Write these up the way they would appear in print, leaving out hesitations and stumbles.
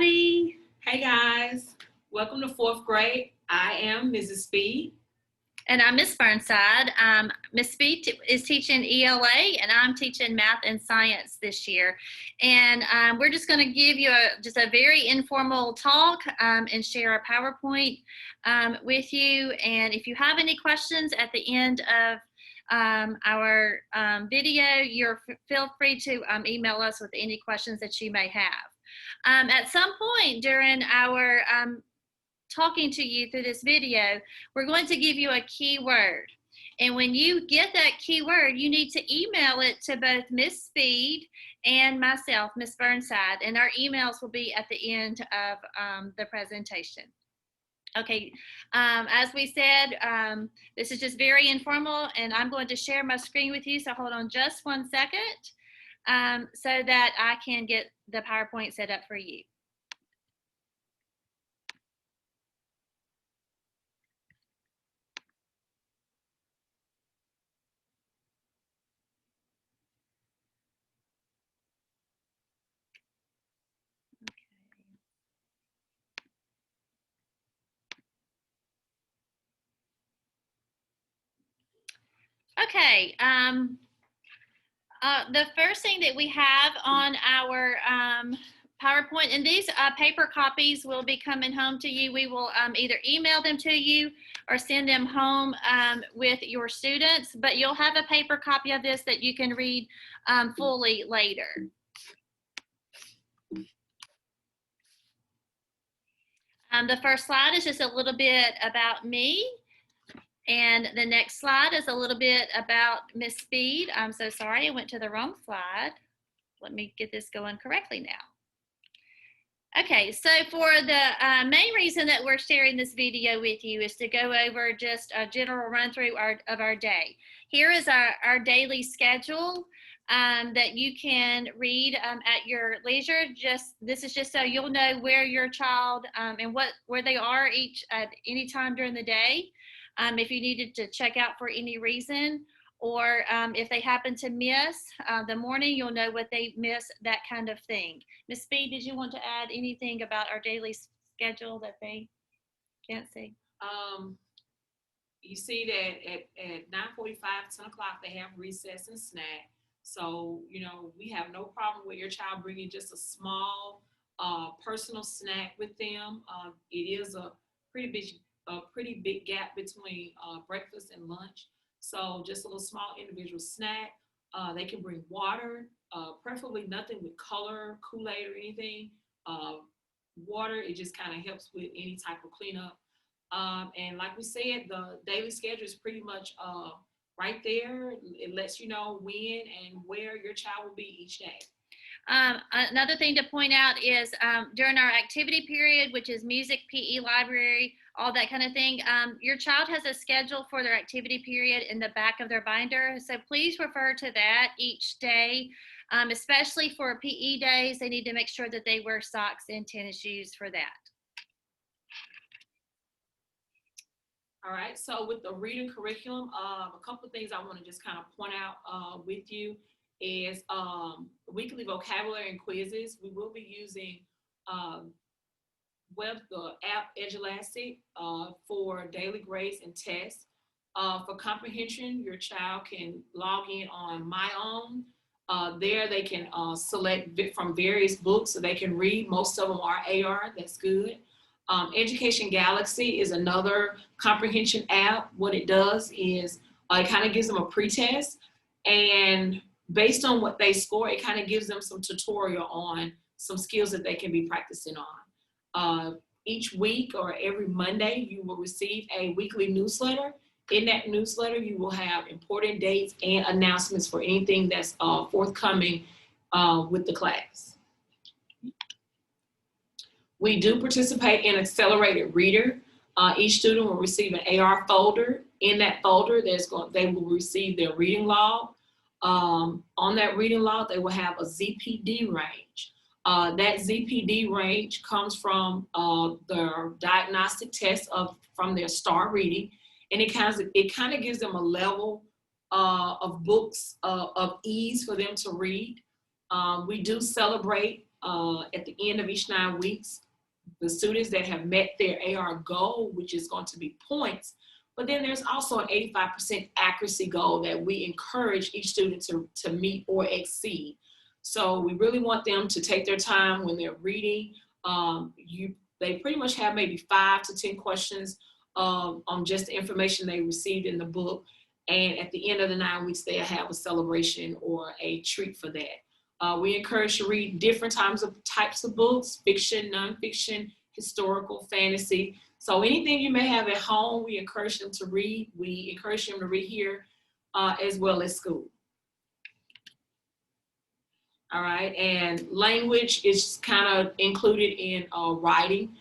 everybody. Hey guys, welcome to fourth grade. I am Mrs. Speed. And I'm Miss Burnside. Miss Speed is teaching ELA, and I'm teaching math and science this year. And we're just going to give you just a very informal talk and share a PowerPoint with you. And if you have any questions at the end of our video, feel free to email us with any questions that you may have. At some point during our talking to you through this video, we're going to give you a keyword. And when you get that keyword, you need to email it to both Miss Speed and myself, Miss Burnside, and our emails will be at the end of the presentation. Okay, as we said, this is just very informal, and I'm going to share my screen with you, so hold on just 1 second so that I can get the PowerPoint set up for you. Okay, the first thing that we have on our PowerPoint, and these paper copies will be coming home to you. We will either email them to you or send them home with your students, but you'll have a paper copy of this that you can read fully later. The first slide is just a little bit about me. And the next slide is a little bit about Miss Speed. I'm so sorry, I went to the wrong slide. Let me get this going correctly now. Okay, so for the main reason that we're sharing this video with you is to go over just a general run through of our day. Here is our daily schedule that you can read at your leisure. This is just so you'll know where your child and where they are at any time during the day. If you needed to check out for any reason, or if they happen to miss the morning, you'll know what they miss, that kind of thing. Ms. Speed, did you want to add anything about our daily schedule that they can't see? You see that at 9:45, 10 o'clock, they have recess and snack. So, we have no problem with your child bringing just a small personal snack with them. It is a pretty big gap between breakfast and lunch. So just a little small individual snack. They can bring water, preferably nothing with color, Kool-Aid or anything. Water, it just kind of helps with any type of cleanup. And like we said, the daily schedule is pretty much right there. It lets you know when and where your child will be each day. Another thing to point out is during our activity period, which is music, PE, library, all that kind of thing, your child has a schedule for their activity period in the back of their binder. So please refer to that each day, especially for PE days. They need to make sure that they wear socks and tennis shoes for that. All right, so with the reading curriculum, a couple of things I want to just kind of point out with you is weekly vocabulary and quizzes. We will be using the app Edulastic for daily grades and tests. For comprehension, your child can log in on My Own. There they can select from various books so they can read. Most of them are AR, that's good. Education Galaxy is another comprehension app. What it does is it kind of gives them a pretest, and based on what they score, it kind of gives them some tutorial on some skills that they can be practicing on. Each week or every Monday, you will receive a weekly newsletter. In that newsletter, you will have important dates and announcements for anything that's forthcoming with the class. We do participate in Accelerated Reader. Each student will receive an AR folder. In that folder, they will receive their reading log. On that reading log, they will have a ZPD range. That ZPD range comes from their diagnostic test from their STAR reading, and it kind of gives them a level of books of ease for them to read. We do celebrate at the end of each 9 weeks, the students that have met their AR goal, which is going to be points, but then there's also an 85% accuracy goal that we encourage each student to meet or exceed. So we really want them to take their time when they're reading. They pretty much have maybe 5 to 10 questions on just the information they received in the book. And at the end of the 9 weeks, they'll have a celebration or a treat for that. We encourage to read different types of books: fiction, nonfiction, historical, fantasy. So anything you may have at home, we encourage them to read. We encourage them to read here as well as school. All right, and language is kind of included in writing.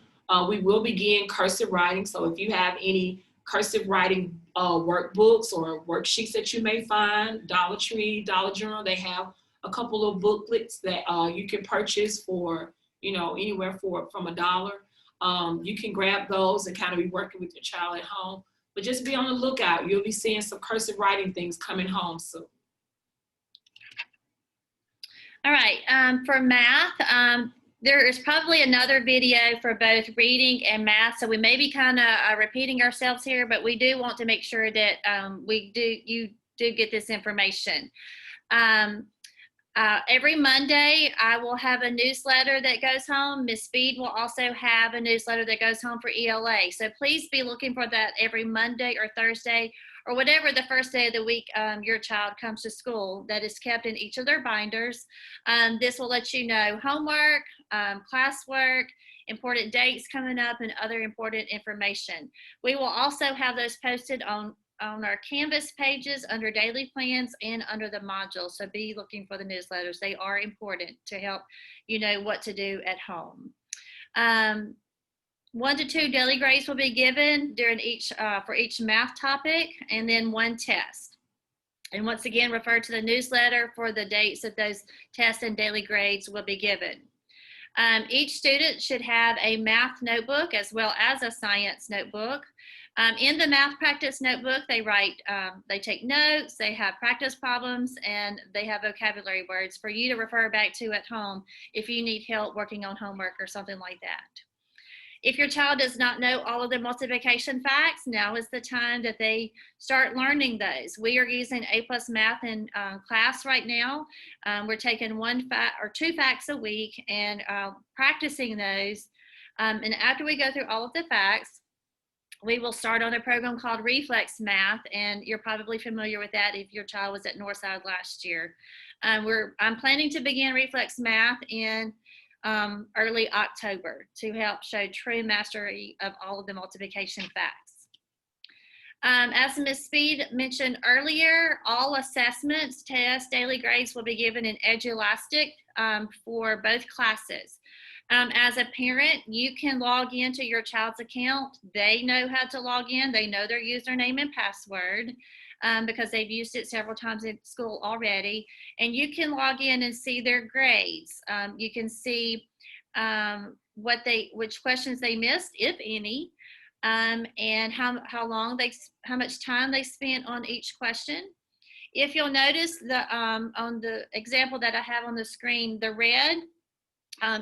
We will begin cursive writing. So if you have any cursive writing workbooks or worksheets that you may find, Dollar Tree, Dollar General, they have a couple of booklets that you can purchase for, anywhere from $1. You can grab those and kind of be working with your child at home, but just be on the lookout. You'll be seeing some cursive writing things coming home soon. All right, for math, there is probably another video for both reading and math, so we may be kind of repeating ourselves here, but we do want to make sure that you do get this information. Every Monday, I will have a newsletter that goes home. Ms. Speed will also have a newsletter that goes home for ELA, so please be looking for that every Monday or Thursday, or whatever the first day of the week your child comes to school, that is kept in each of their binders. This will let you know homework, classwork, important dates coming up, and other important information. We will also have those posted on our Canvas pages under daily plans and under the modules. So be looking for the newsletters. They are important to help you know what to do at home. 1 to 2 daily grades will be given for each math topic, and then 1 test. And once again, refer to the newsletter for the dates that those tests and daily grades will be given. Each student should have a math notebook as well as a science notebook. In the math practice notebook, they take notes, they have practice problems, and they have vocabulary words for you to refer back to at home if you need help working on homework or something like that. If your child does not know all of the multiplication facts, now is the time that they start learning those. We are using A+ Math in class right now. We're taking 1 fact or 2 facts a week and practicing those. And after we go through all of the facts, we will start on a program called Reflex Math, and you're probably familiar with that if your child was at Northside last year. I'm planning to begin Reflex Math in early October to help show true mastery of all of the multiplication facts. As Ms. Speed mentioned earlier, all assessments, tests, daily grades will be given in Edulastic for both classes. As a parent, you can log into your child's account. They know how to log in. They know their username and password because they've used it several times in school already. And you can log in and see their grades. You can see which questions they missed, if any, and how much time they spent on each question. If you'll notice on the example that I have on the screen, the red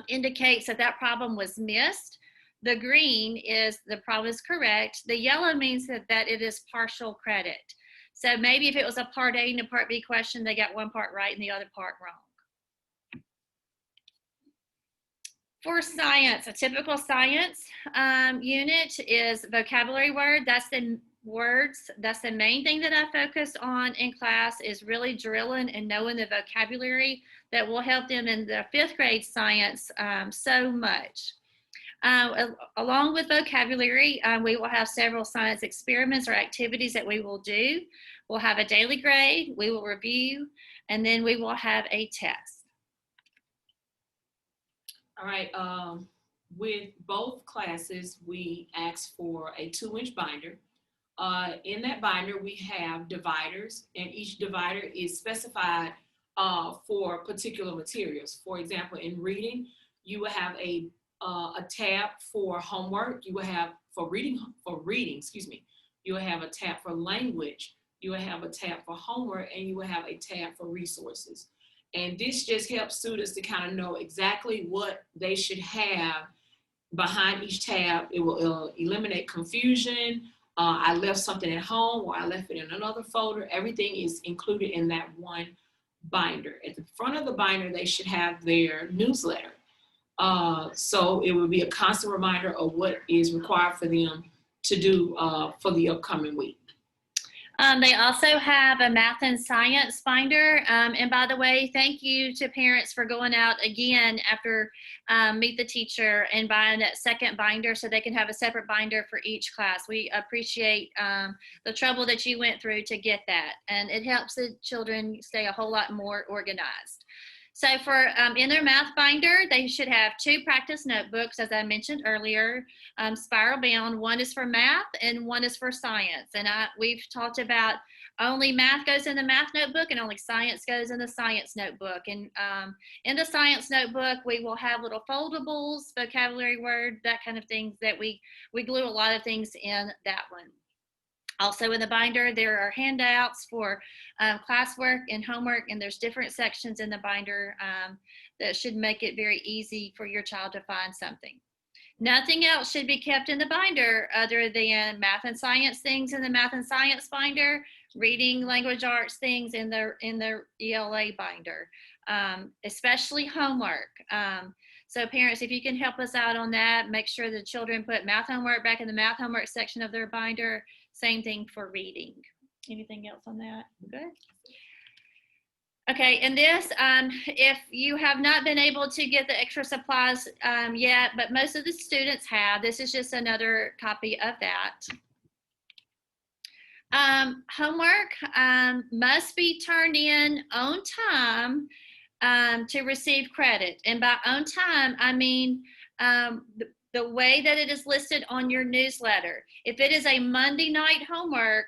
indicates that problem was missed. The green is the problem is correct. The yellow means that it is partial credit. So maybe if it was a part A and a part B question, they got one part right and the other part wrong. For science, a typical science unit is vocabulary word. That's the main thing that I focus on in class, is really drilling and knowing the vocabulary that will help them in the 5th grade science so much. Along with vocabulary, we will have several science experiments or activities that we will do. We'll have a daily grade, we will review, and then we will have a test. All right, with both classes, we ask for a 2-inch binder. In that binder, we have dividers, and each divider is specified for particular materials. For example, in reading, you will have a tab for homework. You will have for reading, you will have a tab for language. You will have a tab for homework, and you will have a tab for resources. And this just helps students to kind of know exactly what they should have behind each tab. It will eliminate confusion. I left something at home or I left it in another folder. Everything is included in that one binder. At the front of the binder, they should have their newsletter. So it will be a constant reminder of what is required for them to do for the upcoming week. They also have a math and science binder. And by the way, thank you to parents for going out again after Meet the Teacher and buying that second binder so they can have a separate binder for each class. We appreciate the trouble that you went through to get that. And it helps the children stay a whole lot more organized. So for in their math binder, they should have 2 practice notebooks, as I mentioned earlier, spiral bound. One is for math and one is for science. And we've talked about only math goes in the math notebook and only science goes in the science notebook. And in the science notebook, we will have little foldables, vocabulary word, that kind of things that we glue a lot of things in that one. Also in the binder, there are handouts for classwork and homework, and there's different sections in the binder that should make it very easy for your child to find something. Nothing else should be kept in the binder other than math and science things in the math and science binder, reading, language arts things in the ELA binder, especially homework. So parents, if you can help us out on that, make sure the children put math homework back in the math homework section of their binder. Same thing for reading. Anything else on that? Good. Okay, and this, if you have not been able to get the extra supplies yet, but most of the students have, this is just another copy of that. Homework must be turned in on time to receive credit. And by on time, I mean the way that it is listed on your newsletter. If it is a Monday night homework,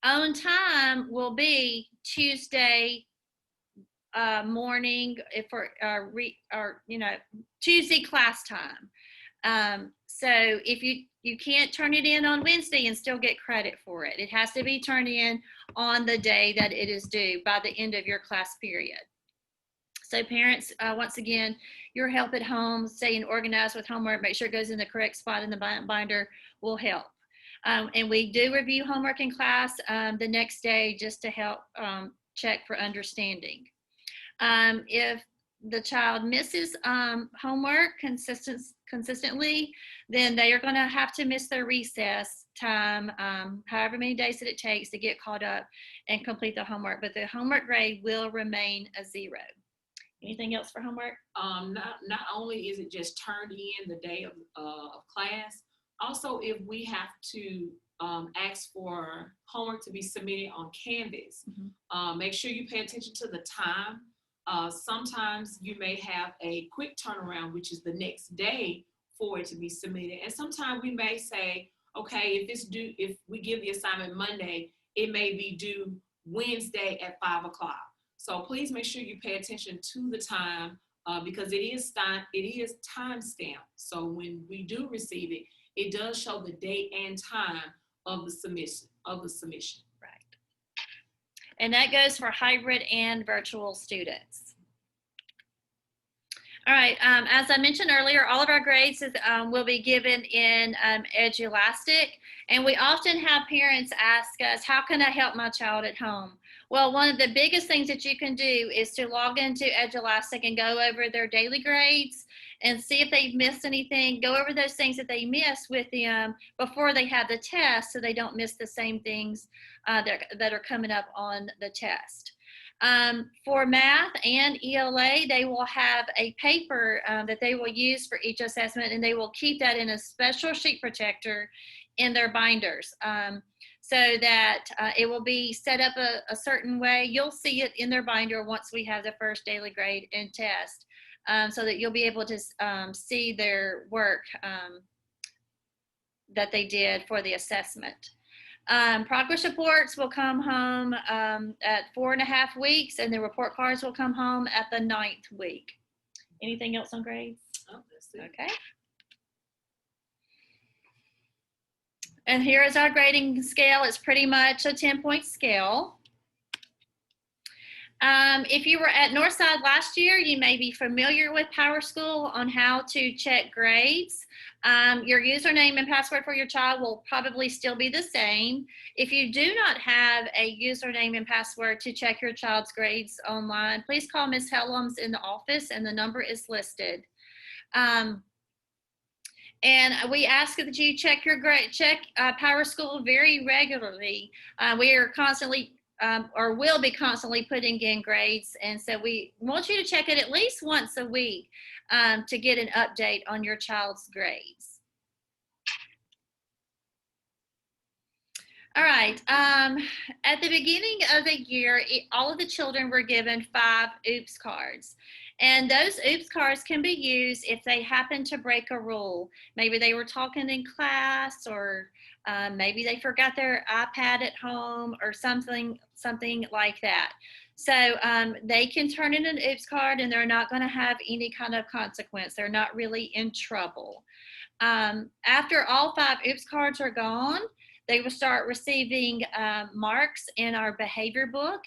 on time will be Tuesday morning for Tuesday class time. So if you can't turn it in on Wednesday and still get credit for it. It has to be turned in on the day that it is due by the end of your class period. So parents, once again, your help at home, staying organized with homework, make sure it goes in the correct spot in the binder will help. And we do review homework in class the next day just to help check for understanding. If the child misses homework consistently, then they are going to have to miss their recess time, however many days that it takes to get caught up and complete the homework. But the homework grade will remain a 0. Anything else for homework? Not only is it just turned in the day of class, also if we have to ask for homework to be submitted on Canvas, make sure you pay attention to the time. Sometimes you may have a quick turnaround, which is the next day for it to be submitted. And sometimes we may say, okay, if we give the assignment Monday, it may be due Wednesday at 5 o'clock. So please make sure you pay attention to the time because it is time stamped. So when we do receive it, it does show the date and time of the submission. Right. And that goes for hybrid and virtual students. All right, as I mentioned earlier, all of our grades will be given in Edulastic, and we often have parents ask us, how can I help my child at home? Well, one of the biggest things that you can do is to log into Edulastic and go over their daily grades and see if they've missed anything. Go over those things that they missed with them before they have the test so they don't miss the same things that are coming up on the test. For math and ELA, they will have a paper that they will use for each assessment, and they will keep that in a special sheet protector in their binders so that it will be set up a certain way. You'll see it in their binder once we have the first daily grade and test so that you'll be able to see their work that they did for the assessment. Progress reports will come home at 4.5 weeks, and the report cards will come home at the 9th week. Anything else on grades? Oh, that's it. Okay. And here is our grading scale. It's pretty much a 10-point scale. If you were at Northside last year, you may be familiar with Power School on how to check grades. Your username and password for your child will probably still be the same. If you do not have a username and password to check your child's grades online, please call Ms. Helms in the office and the number is listed. And we ask that you check your grade, Power School very regularly. We are constantly or will be constantly putting in grades. And so we want you to check it at least once a week to get an update on your child's grades. All right, at the beginning of the year, all of the children were given 5 OOPS cards. And those OOPS cards can be used if they happen to break a rule. Maybe they were talking in class, or maybe they forgot their iPad at home, or something like that. So they can turn in an OOPS card and they're not going to have any kind of consequence. They're not really in trouble. After all 5 OOPS cards are gone, they will start receiving marks in our behavior book.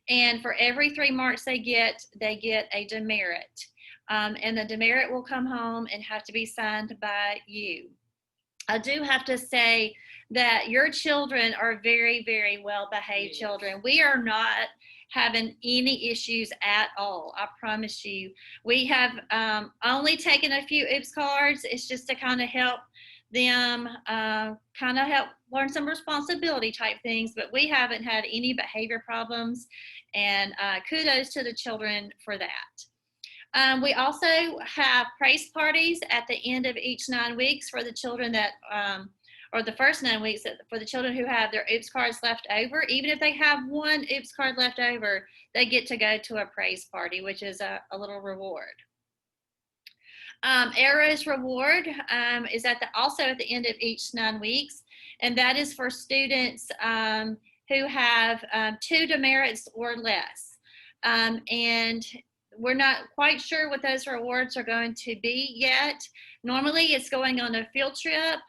And for every 3 marks they get a demerit. And the demerit will come home and have to be signed by you. I do have to say that your children are very, very well behaved children. We are not having any issues at all. I promise you. We have only taken a few OOPS cards. It's just to kind of help them help learn some responsibility type things, but we haven't had any behavior problems, and kudos to the children for that. We also have praise parties at the end of each 9 weeks for the children that, or the first 9 weeks for the children who have their OOPS cards left over. Even if they have 1 OOPS card left over, they get to go to a praise party, which is a little reward. Arrow's reward is also at the end of each 9 weeks, and that is for students who have 2 demerits or less. And we're not quite sure what those rewards are going to be yet. Normally it's going on a field trip.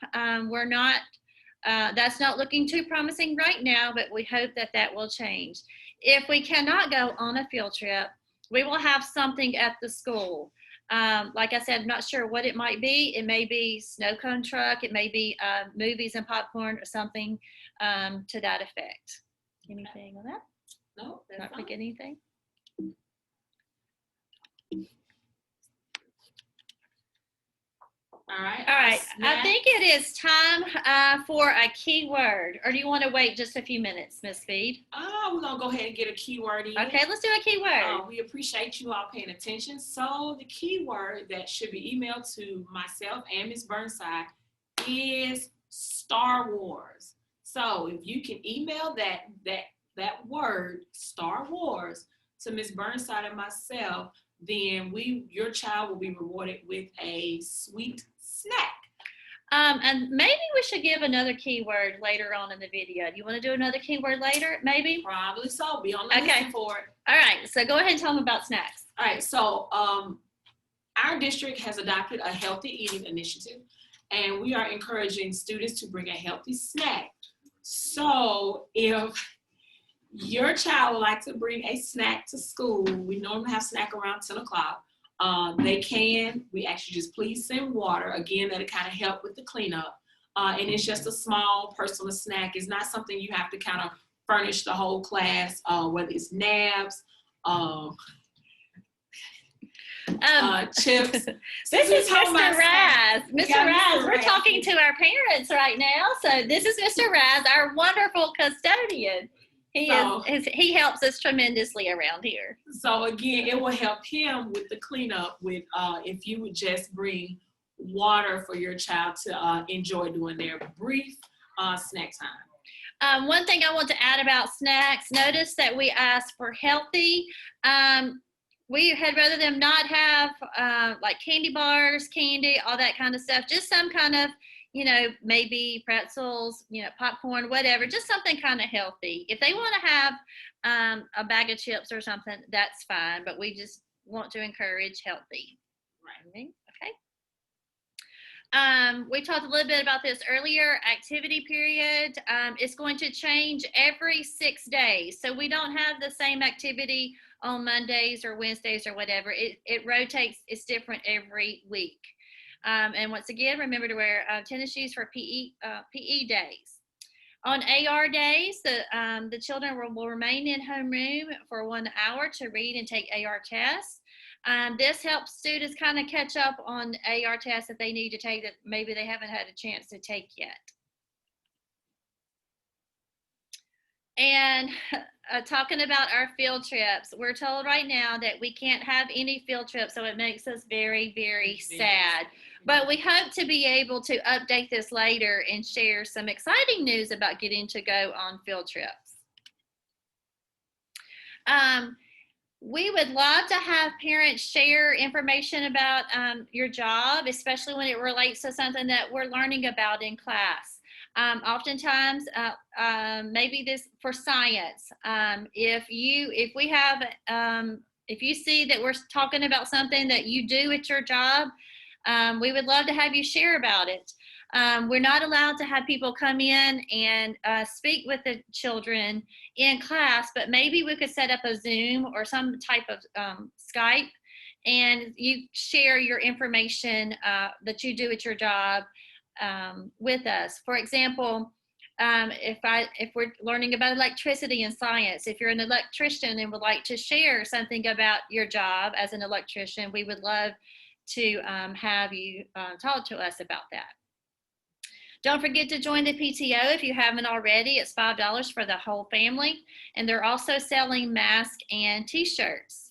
That's not looking too promising right now, but we hope that will change. If we cannot go on a field trip, we will have something at the school. Like I said, I'm not sure what it might be. It may be snow cone truck. It may be movies and popcorn or something to that effect. Anything on that? No, that's Not forget anything? All right. All right. I think it is time for a keyword. Or do you want to wait just a few minutes, Miss Speed? We're going to go ahead and get a keyword in. Okay, let's do a keyword. We appreciate you all paying attention. So the keyword that should be emailed to myself and Ms. Burnside is Star Wars. So if you can email that word, Star Wars, to Ms. Burnside and myself, then your child will be rewarded with a sweet snack. And maybe we should give another keyword later on in the video. Do you want to do another keyword later, maybe? Probably so. Be on the listen for it. All right. So go ahead and tell them about snacks. All right. So our district has adopted a healthy eating initiative, and we are encouraging students to bring a healthy snack. So if your child would like to bring a snack to school, we normally have snack around 10 o'clock. They can. We actually just please send water. Again, that'll kind of help with the cleanup. And it's just a small personal snack. It's not something you have to kind of furnish the whole class, whether it's nabs, chips. This is Mr. Raz. Mr. Raz, we're talking to our parents right now. So this is Mr. Raz, our wonderful custodian. He helps us tremendously around here. So again, it will help him with the cleanup with if you would just bring water for your child to enjoy during their brief snack time. One thing I want to add about snacks, notice that we asked for healthy. We had rather them not have like candy bars, candy, all that kind of stuff, just some kind of, maybe pretzels, popcorn, whatever, just something kind of healthy. If they want to have a bag of chips or something, that's fine, but we just want to encourage healthy. Right. Okay. We talked a little bit about this earlier. Activity period is going to change every 6 days. So we don't have the same activity on Mondays or Wednesdays or whatever. It rotates. It's different every week. And once again, remember to wear tennis shoes for PE days. On AR days, the children will remain in homeroom for 1 hour to read and take AR tests. This helps students kind of catch up on AR tests that they need to take that maybe they haven't had a chance to take yet. And talking about our field trips, we're told right now that we can't have any field trips, so it makes us very, very sad. But we hope to be able to update this later and share some exciting news about getting to go on field trips. We would love to have parents share information about your job, especially when it relates to something that we're learning about in class. Oftentimes, maybe this for science. If you see that we're talking about something that you do at your job, we would love to have you share about it. We're not allowed to have people come in and speak with the children in class, but maybe we could set up a Zoom or some type of Skype, and you share your information that you do at your job with us. For example, if we're learning about electricity and science, if you're an electrician and would like to share something about your job as an electrician, we would love to have you talk to us about that. Don't forget to join the PTO if you haven't already. It's $5 for the whole family, and they're also selling masks and t-shirts.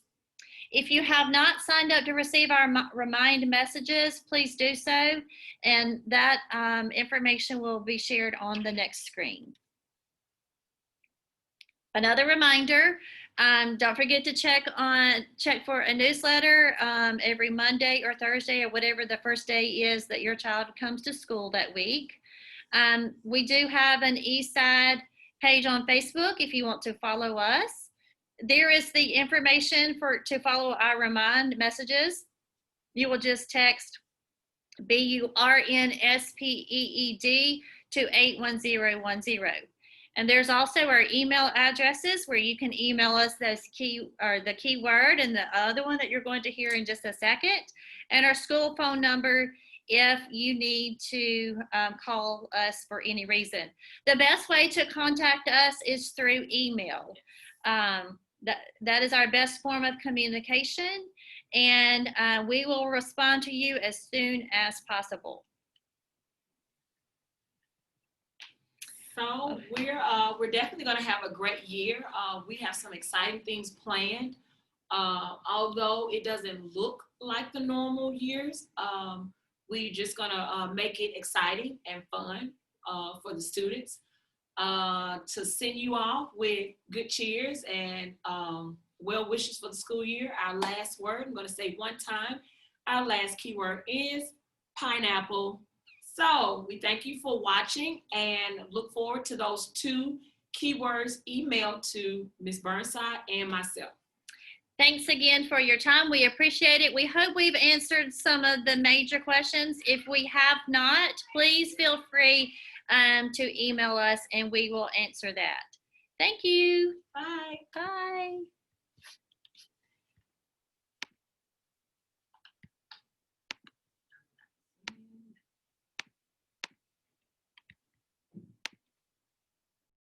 If you have not signed up to receive our remind messages, please do so, and that information will be shared on the next screen. Another reminder, don't forget to check for a newsletter every Monday or Thursday or whatever the first day is that your child comes to school that week. We do have an Eastside page on Facebook if you want to follow us. There is the information to follow our remind messages. You will just text BURNSPEED to 81010. And there's also our email addresses where you can email us the keyword and the other one that you're going to hear in just a second, and our school phone number if you need to call us for any reason. The best way to contact us is through email. That is our best form of communication, and we will respond to you as soon as possible. So we're definitely going to have a great year. We have some exciting things planned. Although it doesn't look like the normal years, we're just going to make it exciting and fun for the students. To send you off with good cheers and well wishes for the school year. Our last word, I'm going to say one time, our last keyword is pineapple. So we thank you for watching and look forward to those 2 keywords emailed to Ms. Burnside and myself. Thanks again for your time. We appreciate it. We hope we've answered some of the major questions. If we have not, please feel free to email us and we will answer that. Thank you. Bye. Bye.